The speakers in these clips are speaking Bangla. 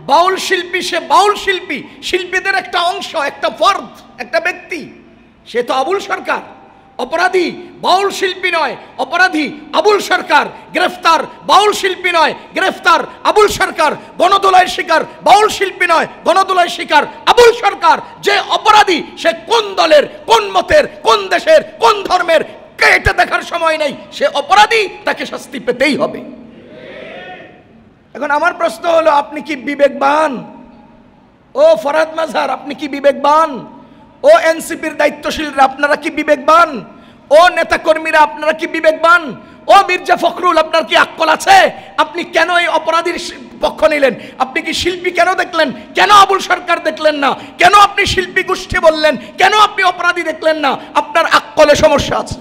বাউল শিল্পী, সে বাউল শিল্পী, শিল্পীদের একটা অংশ, একটা ফর্দ, একটা ব্যক্তি, সে তো আবুল সরকার। অপরাধী বাউল শিল্পী নয়, অপরাধী আবুল সরকার। গ্রেফতার বাউল শিল্পী নয়, গ্রেফতার আবুল সরকার। গণদোলায় শিকার বাউল শিল্পী নয়, গণদোলায় শিকার আবুল সরকার। যে অপরাধী সে কোন দলের, কোন মতের, কোন দেশের, কোন ধর্মের, এটা দেখার সময় নেই। সে অপরাধী, তাকে শাস্তি পেতেই হবে। এখন আমার প্রশ্ন হলো, আপনি কি বিবেকবান? ও ফরহাদ মাঝহার, আপনি কি বিবেকবান? ও এনসিপির দায়িত্বশীলরা, আপনারা কি বিবেকবান? ও নেতাকর্মীরা, আপনারা কি বিবেকবান? ও মির্জা ফখরুল, আপনার কি আক্কল আছে? আপনি কেন এই অপরাধীর পক্ষ নিলেন? আপনি কি শিল্পী কেন দেখলেন? কেন আবুল সরকার দেখলেন না? কেন আপনি শিল্পী গোষ্ঠী বললেন? কেন আপনি অপরাধী দেখলেন না? আপনার আক্কলে সমস্যা আছে,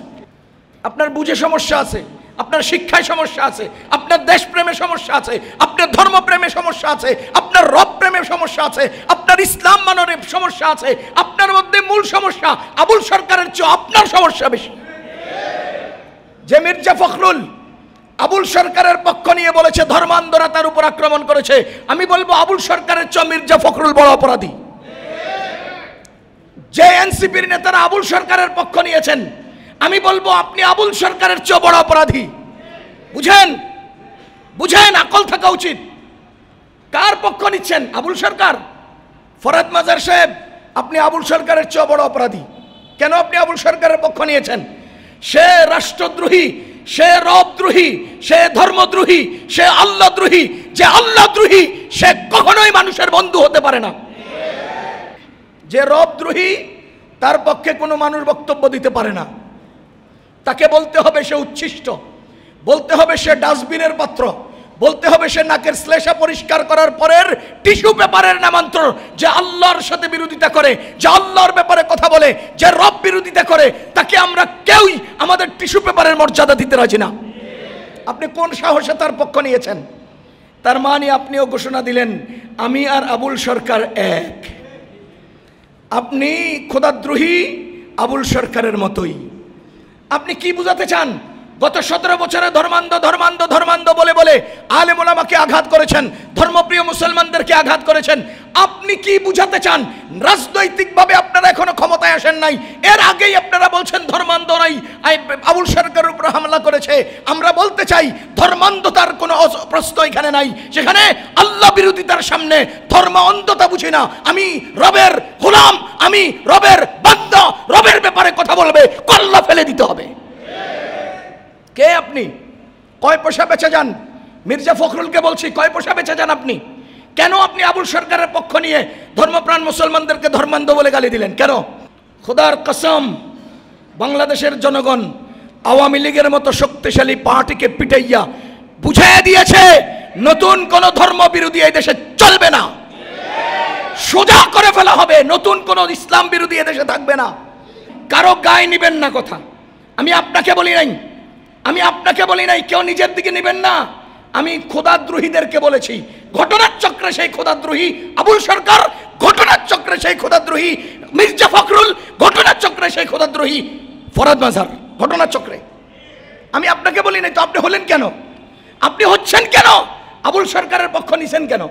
আপনার বুঝে সমস্যা আছে, আপনার শিক্ষায় সমস্যা আছে, আপনার দেশপ্রেমে সমস্যা আছে, আপনার ধর্মপ্রেমে সমস্যা আছে, আপনার রব প্রেমে সমস্যা আছে, আপনার ইসলাম মাননের সমস্যা আছে। আপনার মধ্যে মূল সমস্যা আবুল সরকারের চেয়ে আপনার সমস্যা বেশি। যে মির্জা ফখরুল আবুল সরকারের পক্ষ নিয়ে বলেছে ধর্মান্ধরা তার উপর আক্রমণ করেছে, আমি বলবো আবুল সরকারের চেয়ে মির্জা ফখরুল বড় অপরাধী। যে এনসিপির নেতারা আবুল সরকারের পক্ষ নিয়েছেন, আমি বলবো আপনি আবুল সরকারের চেয়ে বড় অপরাধী। বুঝেন, বুঝেন, আকল থাকা উচিত। কার পক্ষ নিচ্ছেন? আবুল সরকার। ফরহাদ মাঝহার সাহেব, আপনি আবুল সরকারের চেয়ে বড় অপরাধী। কেন আপনি আবুল সরকারের পক্ষ নিয়েছেন? সে রাষ্ট্রদ্রোহী, সে রবদ্রোহী, সে ধর্মদ্রোহী, সে আল্লাহদ্রোহী। যে আল্লাহদ্রোহী সে কখনোই মানুষের বন্ধু হতে পারে না। যে রবদ্রোহী তার পক্ষে কোনো মানুষ বক্তব্য দিতে পারে না। তাকে বলতে হবে সে উচ্ছিষ্ট, বলতে হবে সে ডাস্টবিনের পাত্র, বলতে হবে সে নাকের শ্লেষা পরিষ্কার করার পরের টিস্যু পেপারের নামান্তর। যে আল্লাহর সাথে বিরোধিতা করে, যে আল্লাহর ব্যাপারে কথা বলে, যে রব বিরোধিতা করে, তাকে আমরা কেউই আমাদের টিস্যু পেপারের মর্যাদা দিতে রাজি না। আপনি কোন সাহসে তার পক্ষ নিয়েছেন? তার মানে আপনিও ঘোষণা দিলেন আমি আর আবুল সরকার এক। আপনি খোদাদ্রোহী আবুল সরকারের মতোই। আপনি কি বুঝাতে চান? গত 17 বছরে ধর্মান্ধ ধর্মান্ধ ধর্মান্ধ বলে বলে আলেম ওলামাকে আঘাত করেছেন, ধর্মপ্রিয় মুসলমানদেরকে আঘাত করেছেন। আপনি কি বুঝাতে চান? রাজনৈতিকভাবে আপনারা এখনো ক্ষমতায় আসেন নাই, এর আগেই আপনারা বলছেন ধর্মান্ধ নাই, আবুল সরকারের উপর হামলা করেছে। আমরা বলতে চাই ধর্মান্ধতার কোনো প্রশ্ন এখানে নাই। সেখানে আল্লাহ বিরোধিতার সামনে ধর্ম অন্ধতা বুঝি না। আমি রবের গোলাম, আমি রবের বান্দা, রবের ব্যাপারে কথা বলবে কল্লা ফেলে দিতে হবে। কে আপনি? কয় পয়সা বেচে যান? মির্জা ফখরুলকে বলছি, কয় পয়সা বেচে যান আপনি? কেন আপনি আবুল সরকারের পক্ষ নিয়ে ধর্মপ্রাণ মুসলমানদেরকে ধর্মান্ধ বলে গালি দিলেন? কেন? খোদার কসম, বাংলাদেশের জনগণ আওয়ামী লীগের মতো শক্তিশালী পার্টিকে পিটাইয়া বুঝিয়ে দিয়েছে নতুন কোন ধর্ম বিরোধী এই দেশে চলবে না, সোজা করে ফেলা হবে। নতুন কোন ইসলাম বিরোধী এদেশে থাকবে না। কারো গায়ে নিবেন না কথা। আমি আপনাকে বলি নাই, আমি আপনাকে বলি নাই, কেউ নিজের দিকে নেবেন না। আমি খোদাদ্রোহীদেরকে বলেছি, ঘটনার চক্রে সেই খোদাদ্রোহী আবুল সরকার, ঘটনার চক্রে সেই খোদাদ্রোহী মির্জা ফখরুল, ঘটনার চক্রে সেই খোদাদ্রোহী ফরহাদ মাঝহার, ঘটনার চক্রে। আমি আপনাকে বলি নাই তো আপনি হলেন কেন? আপনি হচ্ছেন কেন? আবুল সরকারের পক্ষ নিছেন কেন?